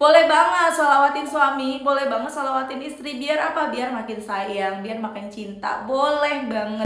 Boleh banget solawatin suami, boleh banget solawatin istri. Biar apa? Biar makin sayang, biar makin cinta. Boleh banget.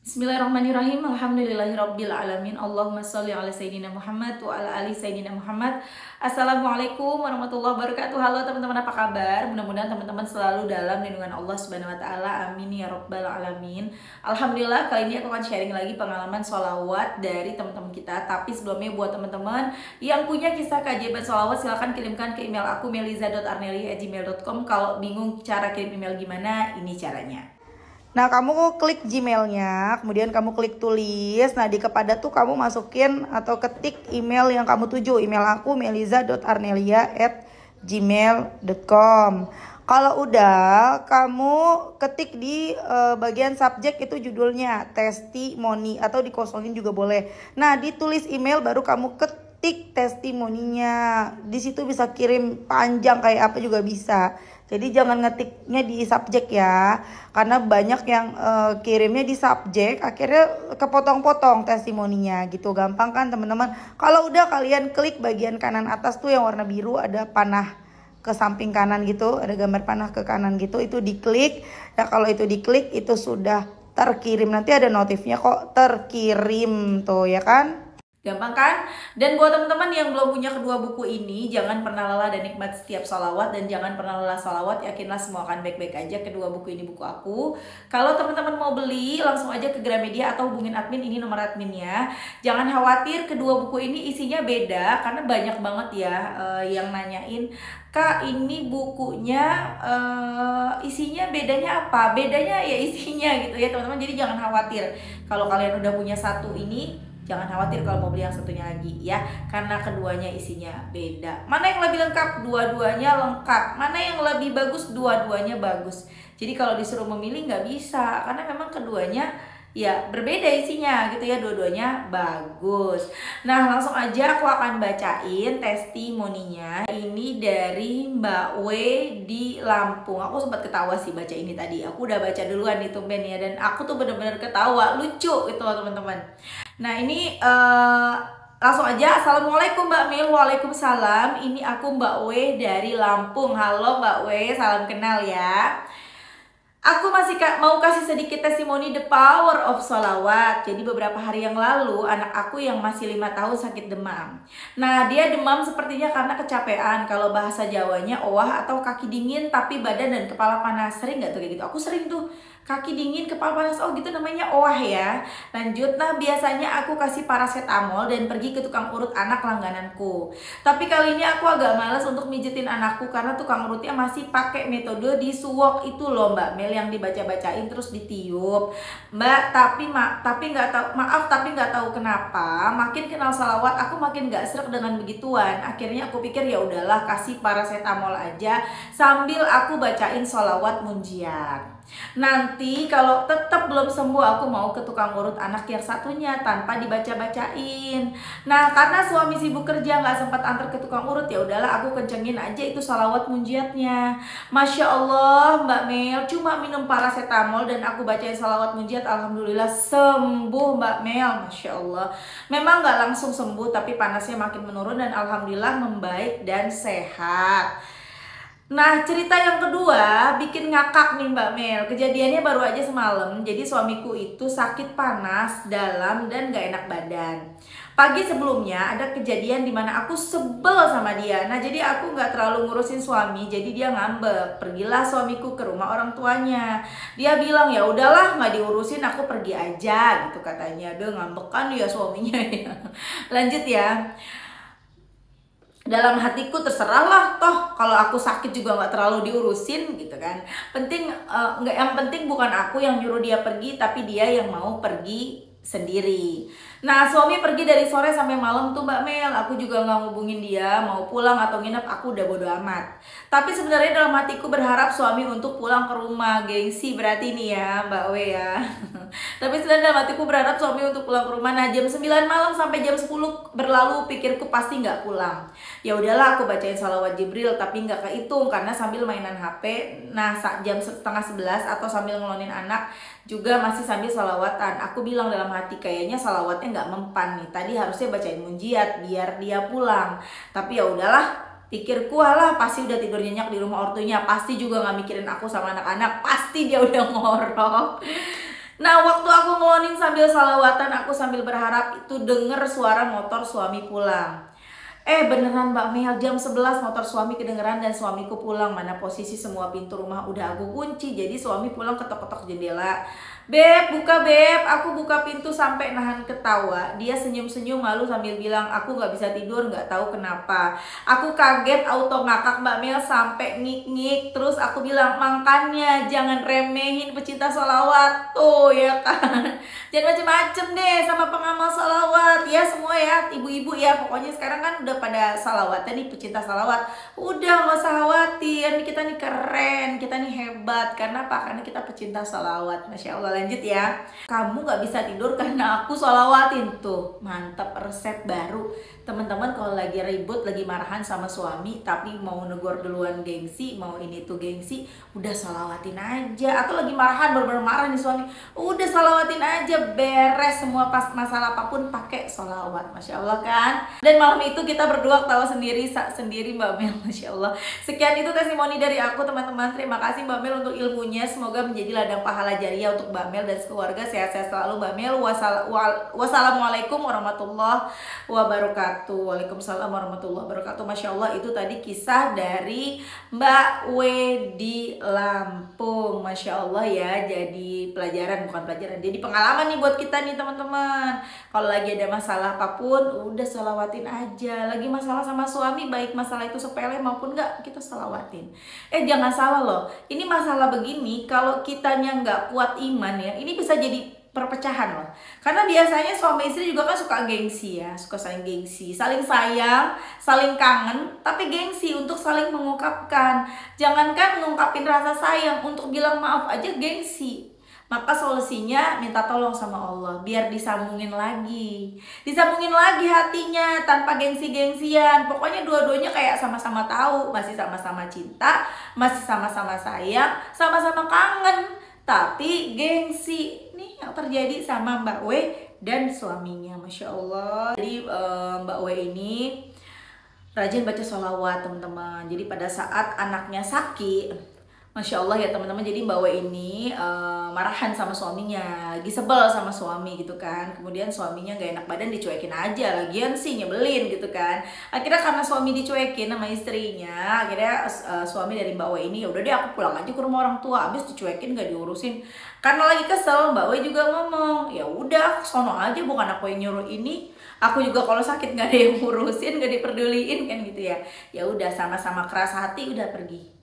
Bismillahirrahmanirrahim. Alhamdulillahirabbil alamin. Allahumma sholli ala sayyidina Muhammad wa ala ali sayyidina Muhammad. Assalamualaikum warahmatullahi wabarakatuh. Halo teman-teman, apa kabar? Mudah-mudahan teman-teman selalu dalam lindungan Allah Subhanahu wa taala. Amin ya rabbal alamin. Alhamdulillah, kali ini aku akan sharing lagi pengalaman sholawat dari teman-teman kita. Tapi sebelumnya buat teman-teman yang punya kisah keajaiban sholawat, silahkan kirimkan ke email aku meliza.arneli@gmail.com. Kalau bingung cara kirim email gimana, ini caranya. Nah, kamu klik Gmailnya, kemudian kamu klik tulis. Nah, di kepada tuh kamu masukin atau ketik email yang kamu tuju. Email aku meliza.arnelia@gmail.com. Kalau udah, kamu ketik di bagian subjek itu judulnya testimoni, atau dikosongin juga boleh. Nah, ditulis email baru kamu ketik testimoninya. Di situ bisa kirim panjang kayak apa juga bisa. Jadi jangan ngetiknya di subjek ya, karena banyak yang kirimnya di subjek, akhirnya kepotong-potong testimoninya gitu. Gampang kan teman-teman? Kalau udah, kalian klik bagian kanan atas tuh yang warna biru, ada panah ke samping kanan gitu, ada gambar panah ke kanan gitu, itu diklik. Nah, kalau itu diklik itu sudah terkirim, nanti ada notifnya kok terkirim tuh ya kan? Gampang kan? Dan buat teman-teman yang belum punya kedua buku ini, jangan pernah lelah dan nikmat setiap sholawat, dan jangan pernah lelah sholawat, yakinlah semua akan baik-baik aja. Kedua buku ini buku aku. Kalau teman-teman mau beli, langsung aja ke Gramedia atau hubungin admin, ini nomor adminnya. Jangan khawatir, kedua buku ini isinya beda, karena banyak banget ya yang nanyain, Kak, ini bukunya isinya bedanya apa? Bedanya ya isinya gitu ya teman-teman. Jadi jangan khawatir kalau kalian udah punya satu ini, jangan khawatir kalau mau beli yang satunya lagi ya, karena keduanya isinya beda. Mana yang lebih lengkap? Dua-duanya lengkap. Mana yang lebih bagus? Dua-duanya bagus. Jadi kalau disuruh memilih nggak bisa, karena memang keduanya ya berbeda isinya gitu ya, dua-duanya bagus. Nah, langsung aja aku akan bacain testimoninya. Ini dari Mbak W di Lampung. Aku sempat ketawa sih baca ini tadi. Aku udah baca duluan itu Ben ya, dan aku tuh bener-bener ketawa, lucu itu teman-teman. Nah, ini langsung aja. Assalamualaikum Mbak Mil. Waalaikumsalam. Ini aku Mbak W dari Lampung. Halo Mbak W, salam kenal ya. Aku masih mau kasih sedikit testimoni the power of sholawat. Jadi beberapa hari yang lalu anak aku yang masih 5 tahun sakit demam. Nah, dia demam sepertinya karena kecapean. Kalau bahasa Jawanya owah atau kaki dingin tapi badan dan kepala panas. Sering gak tuh kayak gitu? Aku sering tuh, kaki dingin, kepala panas, oh gitu namanya owah ya. Lanjut, nah biasanya aku kasih paracetamol dan pergi ke tukang urut anak langgananku. Tapi kali ini aku agak males untuk mijetin anakku karena tukang urutnya masih pakai metode disuwok itu loh Mbak Mel, yang dibaca-bacain terus ditiup. Mbak, tapi nggak tahu, maaf tapi nggak tahu kenapa makin kenal salawat aku makin nggak srek dengan begituan. Akhirnya aku pikir ya udahlah, kasih paracetamol aja sambil aku bacain sholawat munjiat. Nanti kalau tetap belum sembuh, aku mau ke tukang urut anak yang satunya tanpa dibaca-bacain. Nah, karena suami sibuk kerja nggak sempat antar ke tukang urut, ya udahlah aku kencengin aja itu sholawat munjiatnya. Masya Allah Mbak Mel, cuma minum paracetamol dan aku bacain sholawat munjiat, alhamdulillah sembuh Mbak Mel. Masya Allah, memang nggak langsung sembuh tapi panasnya makin menurun dan alhamdulillah membaik dan sehat. Nah, cerita yang kedua bikin ngakak nih Mbak Mel. Kejadiannya baru aja semalam. Jadi suamiku itu sakit panas dalam dan gak enak badan. Pagi sebelumnya ada kejadian dimana aku sebel sama dia. Nah, jadi aku gak terlalu ngurusin suami, jadi dia ngambek. Pergilah suamiku ke rumah orang tuanya. Dia bilang ya udahlah nggak diurusin, aku pergi aja gitu katanya. Dia ngambek kan ya suaminya ya. Lanjut ya. Dalam hatiku terserahlah, toh kalau aku sakit juga nggak terlalu diurusin gitu kan. Yang penting bukan aku yang nyuruh dia pergi, tapi dia yang mau pergi sendiri. Nah, suami pergi dari sore sampai malam tuh Mbak Mel. Aku juga nggak ngubungin dia mau pulang atau nginep, aku udah bodo amat. Tapi sebenarnya dalam hatiku berharap suami untuk pulang ke rumah. Gengsi berarti nih ya Mbak W ya. Tapi sebenarnya dalam hatiku berharap suami untuk pulang ke rumah. Nah, jam 9 malam sampai jam 10 berlalu, pikirku pasti nggak pulang. Ya udahlah, aku bacain sholawat Jibril, tapi nggak kehitung karena sambil mainan HP. Nah, jam setengah 11 atau sambil ngelonin anak, juga masih sambil salawatan. Aku bilang dalam hati kayaknya salawatnya nggak mempan nih. Tadi harusnya bacain munjiat biar dia pulang. Tapi ya udahlah, pikirku alah pasti udah tidur nyenyak di rumah ortunya, pasti juga nggak mikirin aku sama anak-anak, pasti dia udah ngorok. Nah, waktu aku ngelonin sambil salawatan, aku sambil berharap itu denger suara motor suami pulang. Beneran Mbak Mel, jam 11 motor suami kedengeran dan suamiku pulang. Mana posisi semua pintu rumah udah aku kunci, jadi suami pulang ketok-ketok jendela. Beb, buka Beb. Aku buka pintu sampai nahan ketawa. Dia senyum-senyum malu sambil bilang, aku gak bisa tidur, gak tahu kenapa. Aku kaget, auto ngakak Mbak Mel sampai ngik-ngik. Terus aku bilang, makanya jangan remehin pecinta sholawat. Tuh ya kan. Jangan macem-macem deh sama pengamal sholawat. Ya semua ya, ibu-ibu ya. Pokoknya sekarang kan udah pada sholawatnya nih, pecinta sholawat. Udah gak usah khawatir, kita nih keren, kita nih hebat. Karena apa? Karena kita pecinta sholawat. Masya Allah. Lanjut ya, kamu gak bisa tidur karena aku sholawatin. Tuh mantap, resep baru teman-teman. Kalau lagi ribut, lagi marahan sama suami tapi mau negor duluan gengsi, mau ini tuh gengsi, udah sholawatin aja. Atau lagi marahan, bener-bener marah nih suami, udah sholawatin aja, beres semua. Pas masalah apapun pakai sholawat. Masya Allah kan. Dan malam itu kita berdua ketawa sendiri Mbak Mel. Masya Allah. Sekian itu testimoni dari aku teman-teman. Terima kasih Mbak Mel untuk ilmunya, semoga menjadi ladang pahala jariah untuk Mbak Mel dan keluarga. Sehat-sehat selalu Mbak Mel. Wassalamualaikum warahmatullahi wabarakatuh. Waalaikumsalam warahmatullahi wabarakatuh. Masya Allah, itu tadi kisah dari Mbak W di Lampung. Masya Allah ya, jadi pelajaran, bukan pelajaran, jadi pengalaman nih buat kita nih teman-teman. Kalau lagi ada masalah apapun, udah sholawatin aja. Lagi masalah sama suami, baik masalah itu sepele maupun enggak, kita sholawatin. Jangan salah loh, ini masalah begini, kalau kitanya nggak kuat iman ya, ini bisa jadi perpecahan loh. Karena biasanya suami istri juga kan suka gengsi ya, suka saling gengsi, saling sayang, saling kangen, tapi gengsi untuk saling mengungkapkan. Jangankan mengungkapin rasa sayang, untuk bilang maaf aja gengsi. Maka solusinya minta tolong sama Allah biar disambungin lagi hatinya tanpa gengsi-gengsian. Pokoknya dua-duanya kayak sama-sama tahu, masih sama-sama cinta, masih sama-sama sayang, sama-sama kangen, tapi gengsi. Nih yang terjadi sama Mbak W dan suaminya. Masya Allah. Jadi Mbak W ini rajin baca sholawat teman-teman. Jadi pada saat anaknya sakit, Masya Allah ya teman-teman, jadi Mbak W ini marahan sama suaminya, lagi sebel sama suami gitu kan. Kemudian suaminya gak enak badan, dicuekin aja, lagian sih nyebelin gitu kan. Akhirnya karena suami dicuekin sama istrinya, akhirnya suami dari Mbak W ini, ya udah deh aku pulang aja ke rumah orang tua. Abis dicuekin gak diurusin, karena lagi kesel, Mbak W juga ngomong, ya udah sono aja, bukan aku yang nyuruh ini. Aku juga kalau sakit gak ada yang ngurusin, gak diperduliin kan gitu ya. Ya udah sama-sama keras hati, udah pergi.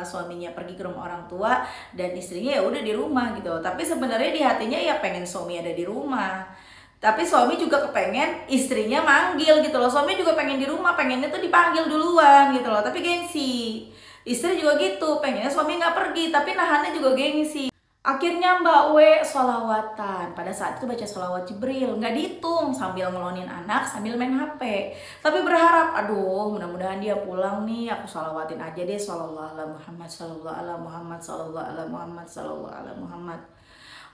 Suaminya pergi ke rumah orang tua dan istrinya ya udah di rumah gitu. Tapi sebenarnya di hatinya ya pengen suami ada di rumah, tapi suami juga kepengen istrinya manggil gitu loh. Suami juga pengen di rumah, pengennya tuh dipanggil duluan gitu loh, tapi gengsi. Istri juga gitu, pengennya suami nggak pergi tapi nahannya juga gengsi. Akhirnya Mbak W sholawatan. Pada saat itu baca sholawat Jibril, nggak dihitung, sambil ngelonin anak, sambil main HP. Tapi berharap, aduh mudah-mudahan dia pulang nih, aku sholawatin aja deh. Sallallahu ala Muhammad, sallallahu ala Muhammad, sallallahu ala Muhammad, sallallahu ala Muhammad.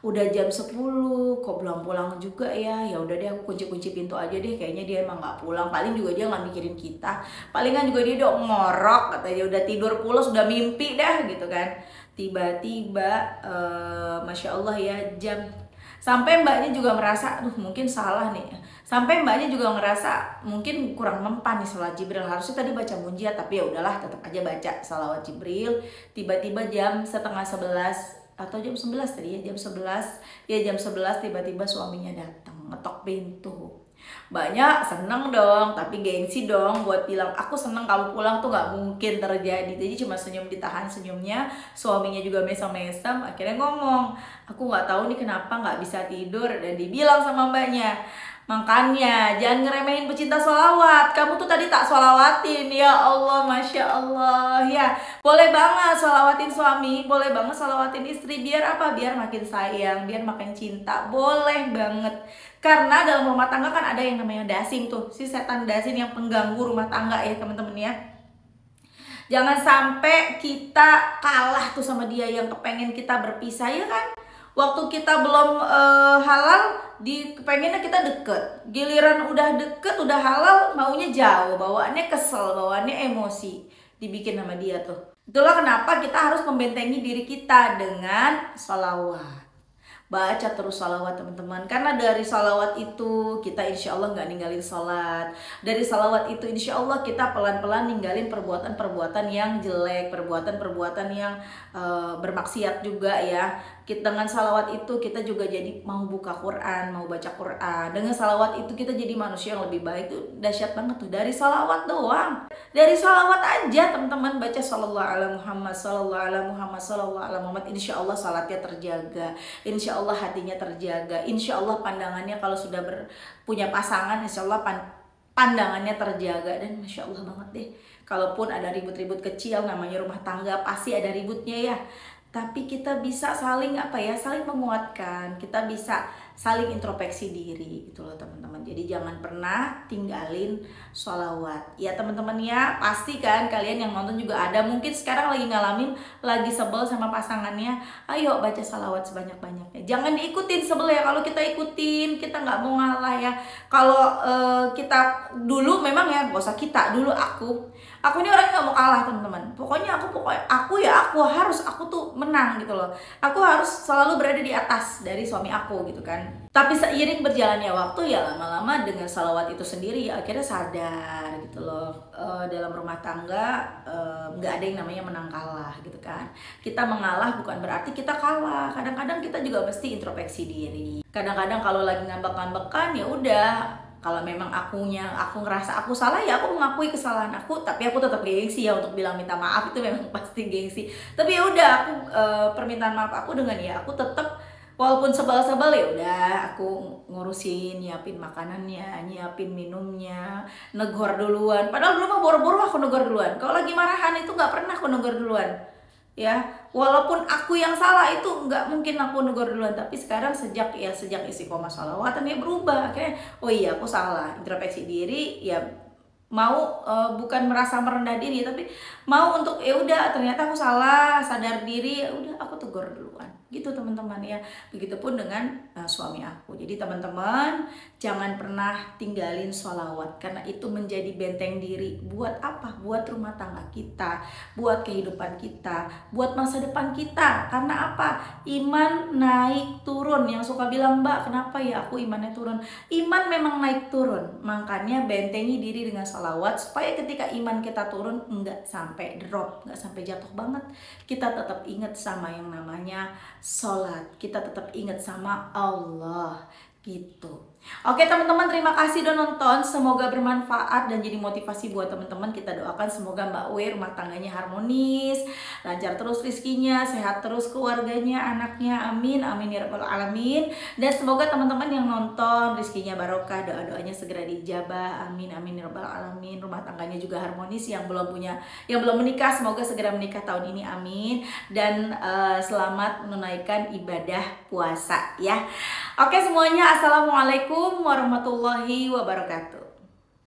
Udah jam 10, kok belum pulang juga ya. Ya udah deh, aku kunci-kunci pintu aja deh. Kayaknya dia emang nggak pulang. Paling juga dia nggak mikirin kita. Palingan juga dia udah ngorok, katanya udah tidur pulas, udah mimpi dah gitu kan. Tiba-tiba Masya Allah ya, jam sampai mbaknya juga merasa, aduh mungkin salah nih. Sampai mbaknya juga ngerasa mungkin kurang mempan nih sholat Jibril. Harusnya tadi baca munjiat, tapi ya udahlah tetap aja baca sholawat Jibril. Tiba-tiba jam setengah 11 atau jam 11 tadi ya, jam 11 tiba-tiba suaminya datang ngetok pintu. Mbaknya seneng dong, tapi gengsi dong buat bilang aku seneng kamu pulang tuh nggak mungkin terjadi. Jadi cuma senyum, ditahan senyumnya. Suaminya juga mesem-mesem. Akhirnya ngomong, aku nggak tahu nih kenapa nggak bisa tidur. Dan dibilang sama mbaknya, makanya jangan ngeremehin pecinta sholawat. Kamu tuh tadi tak sholawatin. Ya Allah, Masya Allah ya. Boleh banget sholawatin suami, boleh banget sholawatin istri. Biar apa? Biar makin sayang, biar makin cinta. Boleh banget. Karena dalam rumah tangga kan ada yang namanya dasing tuh, si setan dasing yang pengganggu rumah tangga ya teman-teman ya. Jangan sampai kita kalah tuh sama dia yang kepengen kita berpisah ya kan. Waktu kita belum halal, pengennya kita deket. Giliran udah deket, udah halal, maunya jauh, bawaannya kesel, bawaannya emosi. Dibikin sama dia tuh. Itulah kenapa kita harus membentengi diri kita dengan sholawat. Baca terus sholawat teman-teman, karena dari sholawat itu kita insya Allah nggak ninggalin sholat. Dari sholawat itu insya Allah kita pelan-pelan ninggalin perbuatan-perbuatan yang jelek, perbuatan-perbuatan yang bermaksiat juga ya. Dengan sholawat itu kita juga jadi mau buka Quran, mau baca Quran. Dengan sholawat itu kita jadi manusia yang lebih baik. Tuh dahsyat banget tuh, dari sholawat doang. Dari sholawat aja teman-teman baca sallallahu ala Muhammad, sallallahu ala Muhammad, sallallahu ala Muhammad, insya Allah salatnya terjaga, insya Allah hatinya terjaga, insya Allah pandangannya kalau sudah punya pasangan, insya Allah pandangannya terjaga. Dan masya Allah banget deh, kalaupun ada ribut-ribut kecil, namanya rumah tangga pasti ada ributnya ya, tapi kita bisa saling saling menguatkan, kita bisa saling introspeksi diri gitu loh teman-teman. Jadi jangan pernah tinggalin sholawat ya teman-teman ya. Pasti kan kalian yang nonton juga ada mungkin sekarang lagi ngalamin, lagi sebel sama pasangannya. Ayo baca sholawat sebanyak-banyaknya, jangan diikutin sebel ya. Kalau kita ikutin, kita nggak mau ngalah ya. Kalau kita dulu memang ya, gak usah kita dulu, aku ini orangnya nggak mau kalah teman-teman. Pokoknya aku tuh menang gitu loh. Aku harus selalu berada di atas dari suami aku gitu kan. Tapi seiring berjalannya waktu ya, lama-lama dengan salawat itu sendiri ya akhirnya sadar gitu loh. Dalam rumah tangga nggak ada yang namanya menang kalah gitu kan. Kita mengalah bukan berarti kita kalah. Kadang-kadang kita juga mesti introspeksi diri. Kadang-kadang kalau lagi ngambek-ngambekan ya udah, kalau memang aku ngerasa aku salah ya aku mengakui kesalahan aku, tapi aku tetap gengsi ya untuk bilang minta maaf, itu memang pasti gengsi. Tapi ya udah, aku permintaan maaf aku dengan ya aku tetap, walaupun sebel-sebel ya udah aku ngurusin, nyiapin makanannya, nyiapin minumnya, negor duluan. Padahal dulu mah boro-boro aku negor duluan. Kalau lagi marahan itu nggak pernah aku negor duluan. Ya, walaupun aku yang salah itu nggak mungkin aku negor duluan, tapi sekarang sejak istiqomah sholawatan ya berubah. Akhirnya oh iya aku salah, introspeksi diri ya, mau bukan merasa merendah diri, tapi mau untuk ya udah ternyata aku salah, sadar diri, ya udah aku tegur duluan gitu teman-teman ya. Begitupun dengan suami aku. Jadi teman-teman jangan pernah tinggalin sholawat, karena itu menjadi benteng diri. Buat apa? Buat rumah tangga kita, buat kehidupan kita, buat masa depan kita. Karena apa? Iman naik turun. Yang suka bilang, Mbak kenapa ya aku imannya turun? Iman memang naik turun, makanya bentengi diri dengan sholawat supaya ketika iman kita turun nggak sampai drop, nggak sampai jatuh banget. Kita tetap ingat sama yang namanya sholat, kita tetap ingat sama Allah gitu. Oke teman-teman, terima kasih udah nonton, semoga bermanfaat dan jadi motivasi buat teman-teman. Kita doakan semoga Mbak We rumah tangganya harmonis, lancar terus rezekinya, sehat terus keluarganya, anaknya, amin amin ya rabbal alamin. Dan semoga teman-teman yang nonton rezekinya barokah, doa-doanya segera dijabah, amin amin ya rabbal alamin. Rumah tangganya juga harmonis, yang belum menikah semoga segera menikah tahun ini, amin. Dan selamat menunaikan ibadah puasa ya. Oke semuanya, assalamualaikum warahmatullahi wabarakatuh.